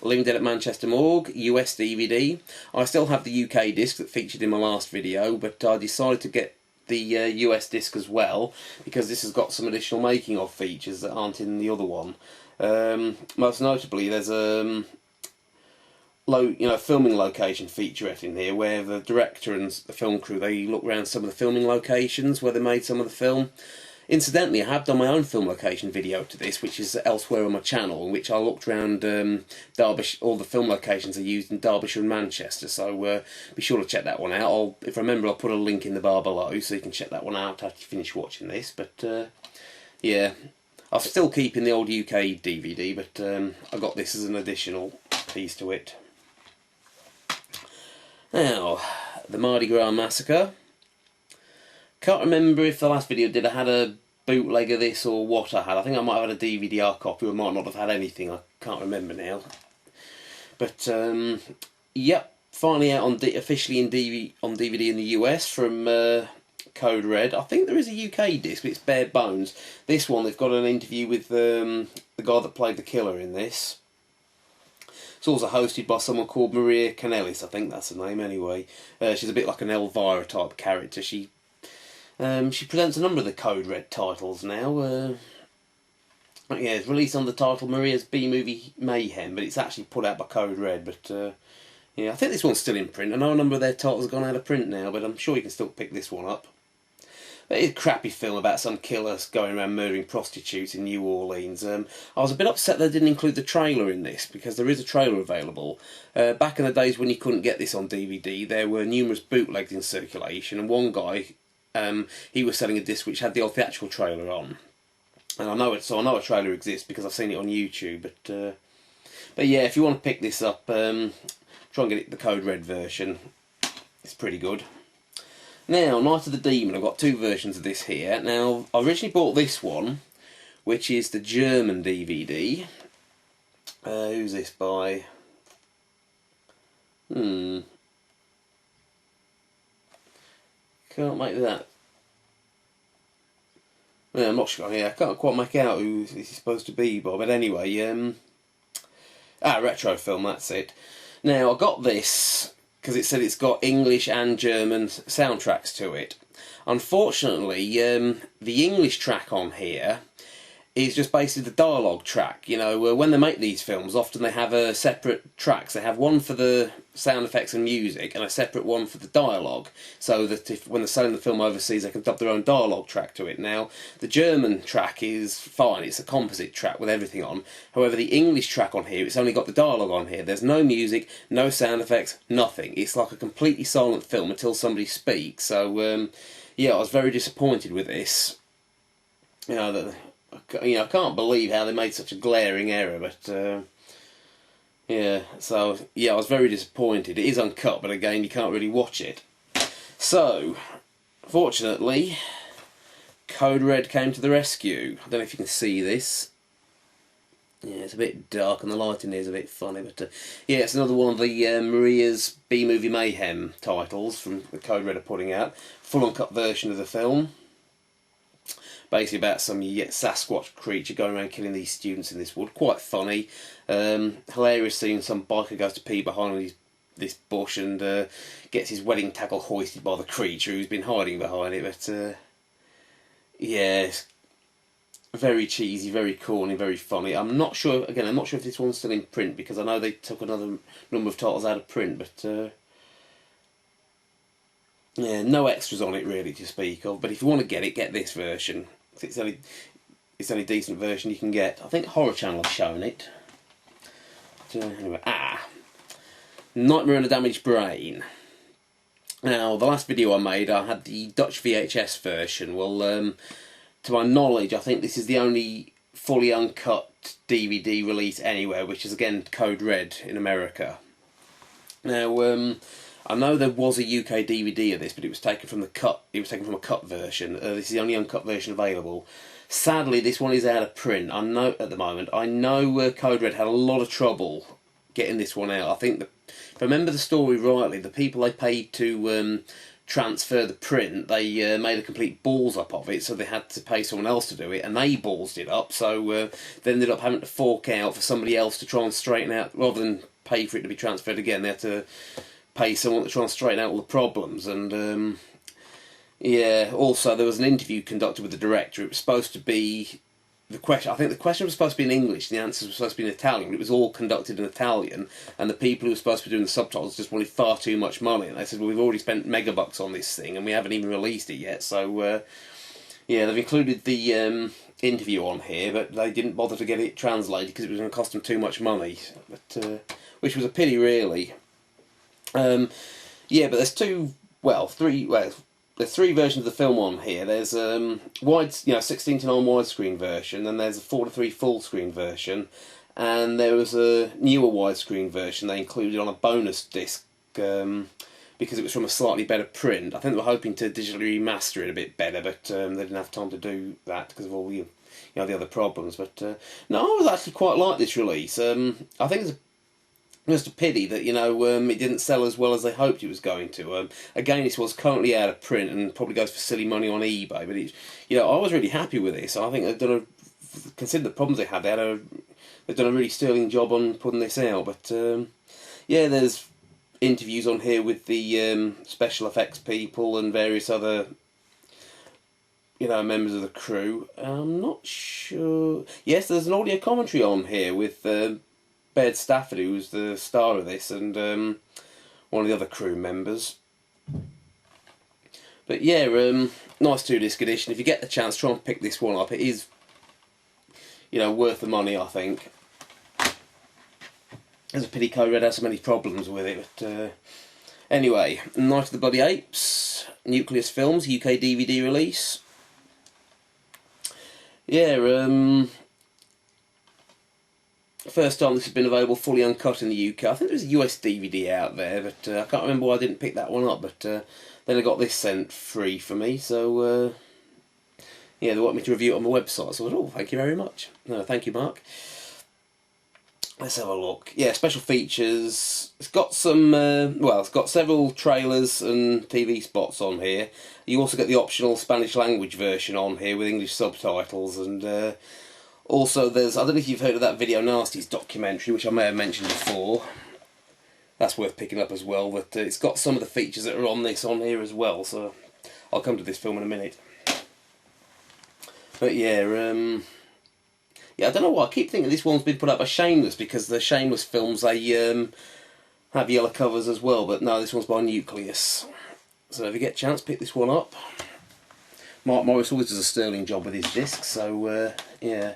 Linked at Manchester Morgue, US DVD. I still have the UK disc that featured in my last video, but I decided to get the US disc as well because this has got some additional making of features that aren't in the other one. Most notably, there's a filming location featurette in here where the director and the film crew, they look around some of the filming locations where they made some of the film. Incidentally, I have done my own film location video to this, which is elsewhere on my channel, in which I looked around Derbyshire, all the film locations I used in Derbyshire and Manchester, so be sure to check that one out. If I remember, I'll put a link in the bar below, so you can check that one out after you finish watching this. But yeah, I'm still keeping the old UK DVD, but I got this as an additional piece to it. Now, the Mardi Gras Massacre. Can't remember if the last video I had a bootleg of this or what I had. I think I might have had a DVD copy, or I might not have had anything. I can't remember now. But yep, finally out on officially on DVD in the US from Code Red. I think there is a UK disc, but it's bare bones. This one, they've got an interview with the guy that played the killer in this. It's also hosted by someone called Maria Kanellis, I think that's her name anyway. She's a bit like an Elvira type character. She presents a number of the Code Red titles now. Yeah, it's released under the title Maria's B-Movie Mayhem, but it's actually put out by Code Red. But yeah, I think this one's still in print. I know a number of their titles have gone out of print now, but I'm sure you can still pick this one up. But it's a crappy film about some killers going around murdering prostitutes in New Orleans. I was a bit upset they didn't include the trailer in this, because there is a trailer available. Back in the days when you couldn't get this on DVD, there were numerous bootlegs in circulation, and one guy, he was selling a disc which had the old theatrical trailer on. And I know a trailer exists because I've seen it on YouTube. But yeah, if you want to pick this up, try and get it the Code Red version. It's pretty good. Now, Night of the Demon. I've got two versions of this here. Now, I originally bought this one, which is the German DVD. Who's this by? Can't make that. Yeah, I'm not sure. Yeah, I can't quite make out who this is supposed to be by. But anyway, Retro Film. That's it. Now, I got this because it said it's got English and German soundtracks to it. Unfortunately, the English track on here is just basically the dialogue track. You know, when they make these films, often they have separate tracks. They have one for the sound effects and music, and a separate one for the dialogue, so that when they're selling the film overseas, they can dub their own dialogue track to it. Now, the German track is fine; it's a composite track with everything on. However, the English track on here, it's only got the dialogue on here. There's no music, no sound effects, nothing. It's like a completely silent film until somebody speaks. So, yeah, I was very disappointed with this. You know, I can't believe how they made such a glaring error, but yeah, so yeah, I was very disappointed. It is uncut, but again, you can't really watch it. So, fortunately, Code Red came to the rescue. I don't know if you can see this. Yeah, it's a bit dark and the lighting is a bit funny, but yeah, it's another one of the Maria's B-Movie Mayhem titles from the Code Red are putting out. Full uncut version of the film. Basically about some Sasquatch creature going around killing these students in this wood. Quite funny. Hilarious seeing some biker goes to pee behind this bush and gets his wedding tackle hoisted by the creature who's been hiding behind it. But yeah, it's very cheesy, very corny, very funny. I'm not sure if this one's still in print, because I know they took another number of titles out of print, but yeah, no extras on it really to speak of. But if you want to get it, get this version. It's the only decent version you can get. I think Horror Channel has shown it. Anyway, Nightmare on a Damaged Brain. Now, the last video I made, I had the Dutch VHS version. Well, to my knowledge, I think this is the only fully uncut DVD release anywhere, which is again Code Red in America. Now, I know there was a UK DVD of this, but it was taken from a cut version. This is the only uncut version available. Sadly, this one is out of print. I know at the moment. I know Code Red had a lot of trouble getting this one out. I think if I remember the story rightly, the people they paid to transfer the print, they made a complete balls up of it, so they had to pay someone else to do it, and they ballsed it up, so they ended up having to fork out for somebody else to try and straighten out, rather than pay for it to be transferred again, they had to pay someone to try and straighten out all the problems. And yeah, also there was an interview conducted with the director. It was supposed to be the question. I think the question was supposed to be in English, and the answers were supposed to be in Italian. But it was all conducted in Italian, and the people who were supposed to be doing the subtitles just wanted far too much money. And they said, "Well, we've already spent megabucks on this thing, and we haven't even released it yet." So yeah, they've included the interview on here, but they didn't bother to get it translated because it was going to cost them too much money. But which was a pity, really. Yeah, but there's there's three versions of the film on here. There's wide, 16:9 widescreen version, and there's a 4:3 full screen version, and there was a newer widescreen version they included on a bonus disc because it was from a slightly better print. I think they were hoping to digitally remaster it a bit better, but they didn't have time to do that because of all the the other problems. But no, I was actually quite like this release. I think it's just a pity that it didn't sell as well as they hoped it was going to. Again, this was currently out of print and probably goes for silly money on eBay. But I was really happy with this. I think they've done consider the problems they had. They've done a really sterling job on putting this out. But yeah, there's interviews on here with the special effects people and various other members of the crew. I'm not sure. Yes, there's an audio commentary on here with Baird Stafford, who's the star of this, and one of the other crew members. But yeah, nice 2-disc edition. If you get the chance, try and pick this one up. It is, worth the money, I think. There's a pity Code Red has so many problems with it, but anyway, Night of the Bloody Apes, Nucleus Films, UK DVD release. Yeah, first time this has been available fully uncut in the UK. I think there's a US DVD out there, but I can't remember why I didn't pick that one up. But then I got this sent free for me, so yeah, they want me to review it on my website. So I thought, oh, thank you very much. No, thank you, Mark. Let's have a look. Yeah, special features. It's got some, it's got several trailers and TV spots on here. You also get the optional Spanish language version on here with English subtitles, and also there's, I don't know if you've heard of that Video Nasties documentary, which I may have mentioned before. That's worth picking up as well, but it's got some of the features that are on this on here as well, so I'll come to this film in a minute. But yeah, I don't know why, I keep thinking this one's been put up by Shameless, because the Shameless films, they have yellow covers as well, but no, this one's by Nucleus. So if you get a chance, pick this one up. Mark Morris always does a sterling job with his discs, so yeah.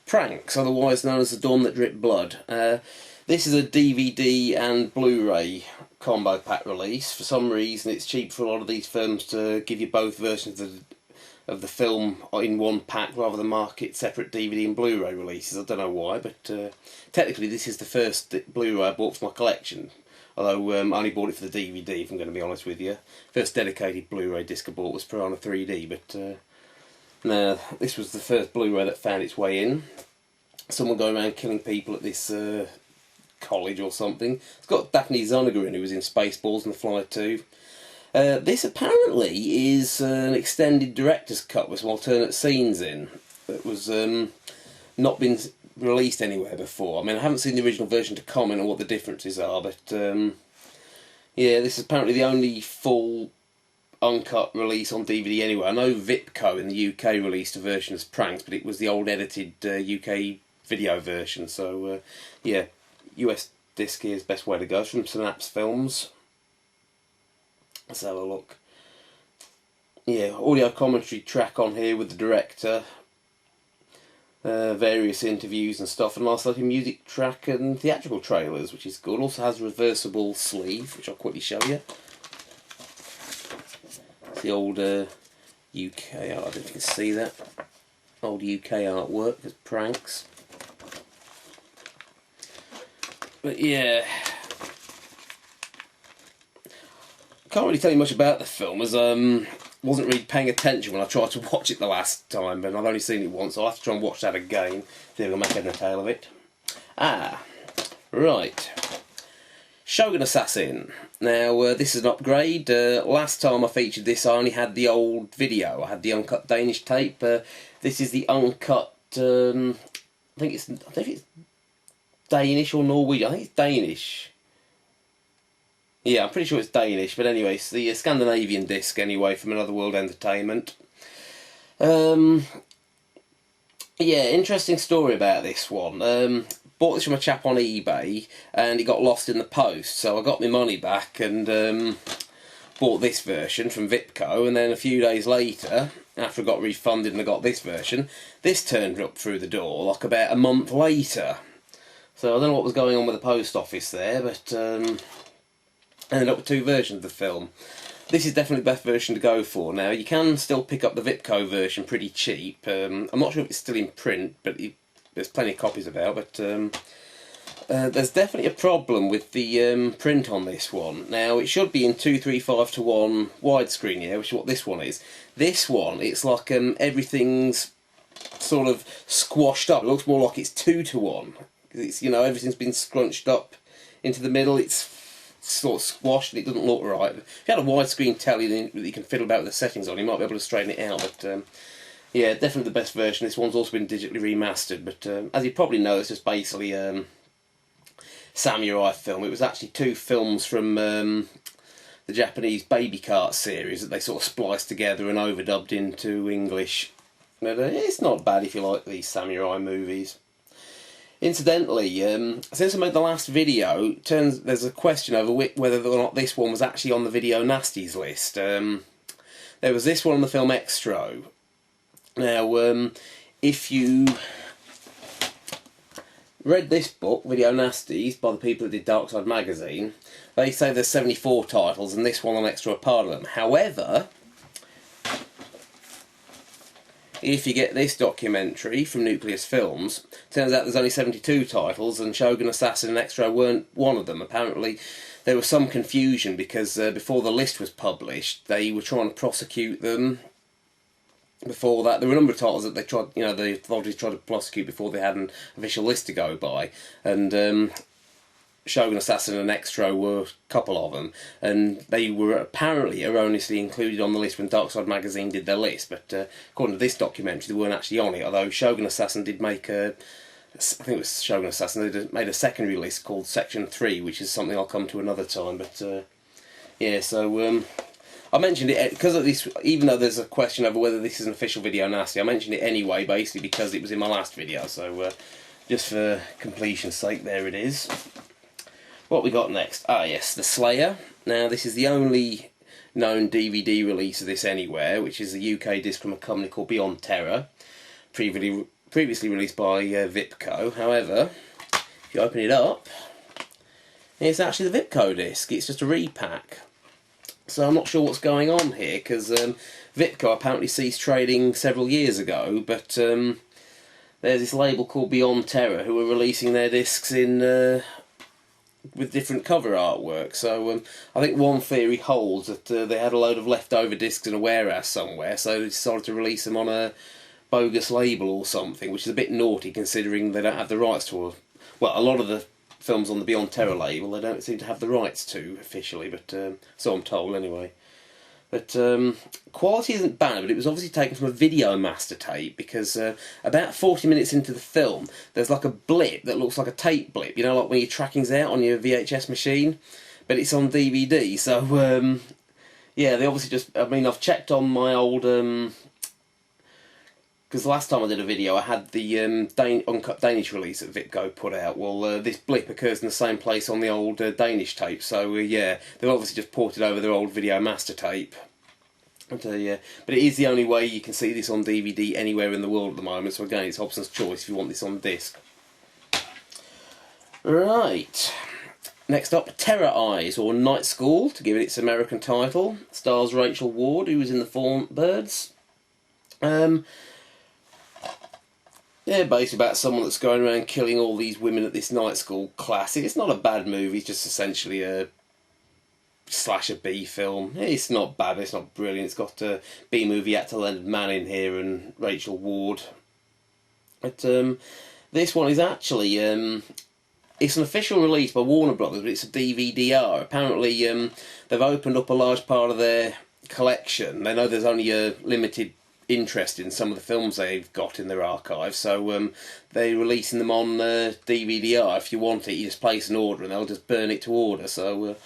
Pranks, otherwise known as The Dawn That Dripped Blood. This is a DVD and Blu-ray combo pack release. For some reason it's cheap for a lot of these films to give you both versions of the film in one pack rather than market separate DVD and Blu-ray releases. I don't know why, but technically this is the first Blu-ray I bought for my collection. Although I only bought it for the DVD, if I'm going to be honest with you. First dedicated Blu-ray disc I bought was Piranha 3D, but no, this was the first Blu-ray that found its way in. Someone going around killing people at this college or something. It's got Daphne Zuniga in, who was in Spaceballs and The Fly 2. This apparently is an extended director's cut with some alternate scenes in. That was not been released anywhere before. I mean, I haven't seen the original version to comment on what the differences are, but yeah, this is apparently the only full uncut release on DVD anyway. I know Vipco in the UK released a version as Pranks, but it was the old edited UK video version, so yeah, US disc here is the best way to go. It's from Synapse Films. Let's have a look. Yeah, audio commentary track on here with the director. Various interviews and stuff, and also like a music track and theatrical trailers, which is good. Also has a reversible sleeve, which I'll quickly show you. It's the old UK art, I don't know if you can see that. Old UK artwork, there's Pranks. But yeah, can't really tell you much about the film, as wasn't really paying attention when I tried to watch it the last time, but I've only seen it once, so I'll have to try and watch that again, see if I can make head and tail of it. Right. Shogun Assassin. Now, this is an upgrade. Last time I featured this, I only had the old video. I had the uncut Danish tape. This is the uncut. I think it's Danish or Norwegian. I think it's Danish. Yeah, I'm pretty sure it's Danish. But anyway, it's the Scandinavian disc anyway from Another World Entertainment. Yeah, interesting story about this one. Bought this from a chap on eBay, and it got lost in the post, so I got my money back and bought this version from Vipco, and then a few days later, after I got refunded and I got this version, this turned up through the door, like about a month later. So I don't know what was going on with the post office there, but I ended up with two versions of the film. This is definitely the best version to go for now. You can still pick up the Vipco version pretty cheap. I'm not sure if it's still in print, but there's plenty of copies about. But there's definitely a problem with the print on this one. Now, it should be in 2:3:5:1 widescreen here, which is what this one is. This one, it's like everything's sort of squashed up. It looks more like it's 2:1. It's, you know, everything's been scrunched up into the middle. It's sort of squashed and it doesn't look right. If you had a widescreen telly that you can fiddle about with the settings on, you might be able to straighten it out. But yeah, definitely the best version. This one's also been digitally remastered. But as you probably know, it's just basically samurai film. It was actually two films from the Japanese Baby Cart series that they sort of spliced together and overdubbed into English. But it's not bad if you like these samurai movies. Incidentally, since I made the last video, there's a question over whether or not this one was actually on the Video Nasties list. There was this one on the film Extro. Now, if you read this book, Video Nasties, by the people that did Dark Side Magazine, they say there's 74 titles and this one on Extra are part of them. However, if you get this documentary from Nucleus Films, turns out there's only 72 titles and Shogun Assassin and Extra weren't one of them. Apparently there was some confusion because before the list was published they were trying to prosecute them. Before that, there were a number of titles that they tried, you know, the authorities tried to prosecute before they had an official list to go by, and Shogun Assassin and Extra were a couple of them, and they were apparently erroneously included on the list when Dark Side Magazine did their list, but according to this documentary they weren't actually on it, although Shogun Assassin did make I think it was Shogun Assassin, they made a secondary list called Section 3, which is something I'll come to another time, but yeah, so I mentioned it because of this, even though there's a question over whether this is an official Video Nasty, I mentioned it anyway, basically because it was in my last video, so just for completion's sake, there it is. What we got next? Ah yes, The Slayer. Now this is the only known DVD release of this anywhere, which is a UK disc from a company called Beyond Terror, previously released by Vipco. However, if you open it up, it's actually the Vipco disc. It's just a repack. So I'm not sure what's going on here, because Vipco apparently ceased trading several years ago, but there's this label called Beyond Terror who are releasing their discs in with different cover artwork. So I think one theory holds that they had a load of leftover discs in a warehouse somewhere, so they decided to release them on a bogus label or something, which is a bit naughty considering they don't have the rights to. Well, a lot of the films on the Beyond Terror label they don't seem to have the rights to officially, but so I'm told anyway. But quality isn't bad, but it was obviously taken from a video master tape, because about 40 minutes into the film there's like a blip that looks like a tape blip, you know, like when your tracking's out on your VHS machine, but it's on DVD. So yeah, they obviously just, I mean, I've checked on my old because the last time I did a video I had the uncut Danish release that Vipco put out. Well, this blip occurs in the same place on the old Danish tape, so yeah, they've obviously just ported over their old video master tape. And, yeah, but it is the only way you can see this on DVD anywhere in the world at the moment, so again, it's Hobson's choice if you want this on disc. Right, next up, Terror Eyes, or Night School, to give it its American title. Stars Rachel Ward, who was in The Fallen Birds. Yeah, basically about someone that's going around killing all these women at this night school class. It's not a bad movie, it's just essentially a slasher B film. It's not bad, it's not brilliant. It's got B-movie actor Leonard Mann in here and Rachel Ward. But this one is actually, it's an official release by Warner Brothers, but it's a DVD-R. Apparently, they've opened up a large part of their collection. They know there's only a limited interest in some of the films they've got in their archive, so they're releasing them on DVD-R. If you want it, you just place an order and they'll just burn it to order. So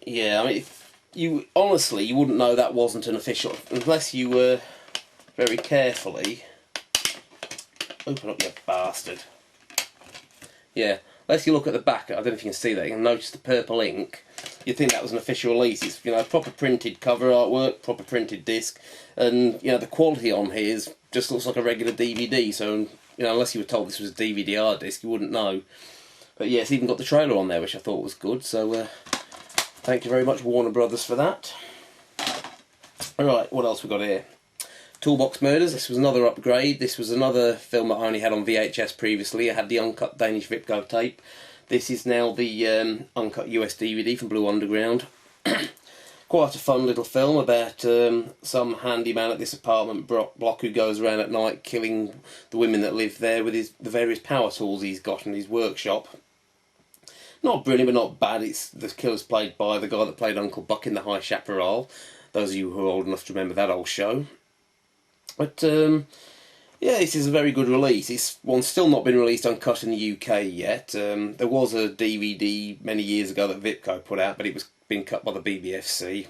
yeah, I mean, you honestly, you wouldn't know that wasn't an official unless you were very carefully open up, you bastard. Yeah, unless you look at the back, I don't know if you can see that, you can notice the purple ink. You'd think that was an official release. It's, you know, proper printed cover artwork, proper printed disc, and you know the quality on here just looks like a regular DVD. So you know, unless you were told this was a DVD-R disc, you wouldn't know. But yeah, it's even got the trailer on there, which I thought was good. So thank you very much, Warner Brothers, for that. Alright, what else we got here? Toolbox Murders. This was another upgrade. This was another film that I only had on VHS previously. I had the uncut Danish Vipco tape. This is now the uncut US DVD from Blue Underground. Quite a fun little film about some handyman at this apartment block who goes around at night killing the women that live there with the various power tools he's got in his workshop. Not brilliant, but not bad. The killer's played by the guy that played Uncle Buck in The High Chaparral. Those of you who are old enough to remember that old show. But yeah, this is a very good release. It's one's still not been released uncut in the UK yet. There was a DVD many years ago that Vipco put out, but it was being cut by the BBFC.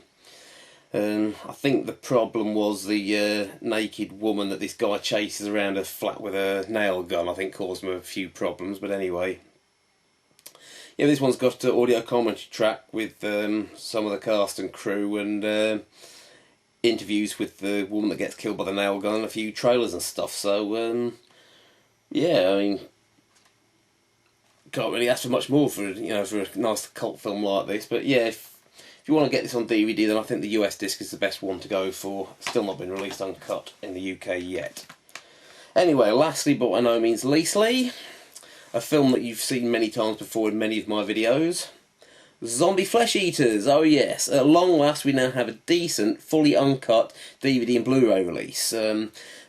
I think the problem was the naked woman that this guy chases around a flat with a nail gun, I think caused him a few problems, but anyway. Yeah, this one's got an audio commentary track with some of the cast and crew and interviews with the woman that gets killed by the nail gun and a few trailers and stuff. So yeah, I mean, can't really ask for much more for for a nice cult film like this. But yeah, if you want to get this on DVD, then I think the US disc is the best one to go for. Still not been released uncut in the UK yet. Anyway, lastly but by no means leastly, a film that you've seen many times before in many of my videos. Zombie Flesh Eaters, oh yes, at long last we now have a decent, fully uncut DVD and Blu-ray release.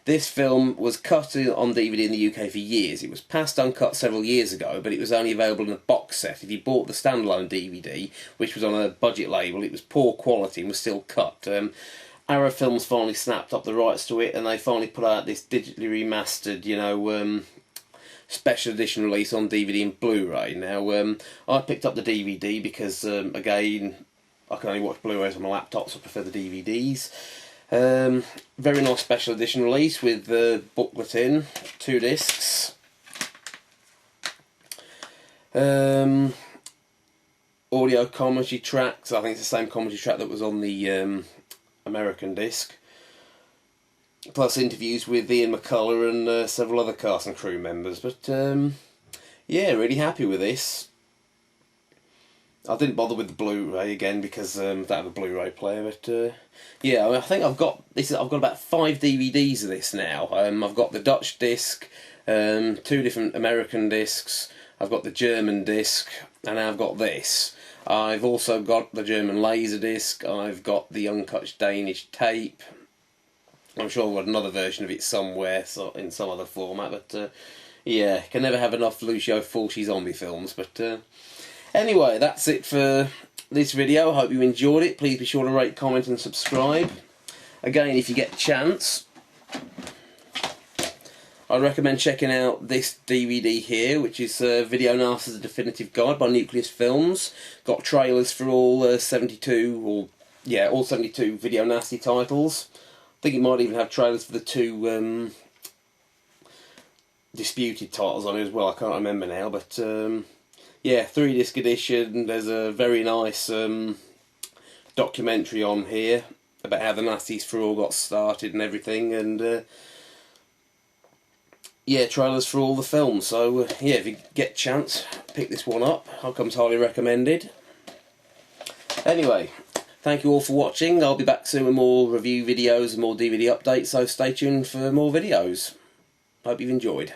This film was cut on DVD in the UK for years. It was passed uncut several years ago, but it was only available in a box set. If you bought the standalone DVD, which was on a budget label, it was poor quality and was still cut. Arrow Films finally snapped up the rights to it, and they finally put out this digitally remastered, special edition release on DVD and Blu-ray. Now, I picked up the DVD because, again, I can only watch Blu-rays on my laptop, so I prefer the DVDs. Very nice special edition release with the booklet in, 2 discs. Audio commentary tracks. I think it's the same commentary track that was on the American disc. Plus interviews with Ian McCullough and several other cast and crew members. But yeah, really happy with this. I didn't bother with the Blu-ray again because I don't have a Blu-ray player. But yeah, I mean, I think I've got about 5 DVDs of this now. I've got the Dutch disc, 2 different American discs. I've got the German disc, and now I've got this. I've also got the German Laserdisc. I've got the uncut Danish tape. I'm sure I've got another version of it somewhere, so in some other format, but yeah, can never have enough Lucio Fulci zombie films. But anyway, that's it for this video. I hope you enjoyed it. Please be sure to rate, comment and subscribe. Again, if you get a chance, I'd recommend checking out this DVD here, which is Video Nasties: A Definitive Guide by Nucleus Films. Got trailers for all 72 Video Nasty titles. I think it might even have trailers for the 2 disputed titles on it as well. I can't remember now, but yeah, 3-disc edition. There's a very nice documentary on here about how the Nasties for all got started and everything, and yeah, trailers for all the films. So yeah, if you get a chance, pick this one up. It comes highly recommended. Anyway, thank you all for watching. I'll be back soon with more review videos and more DVD updates, so stay tuned for more videos. Hope you've enjoyed.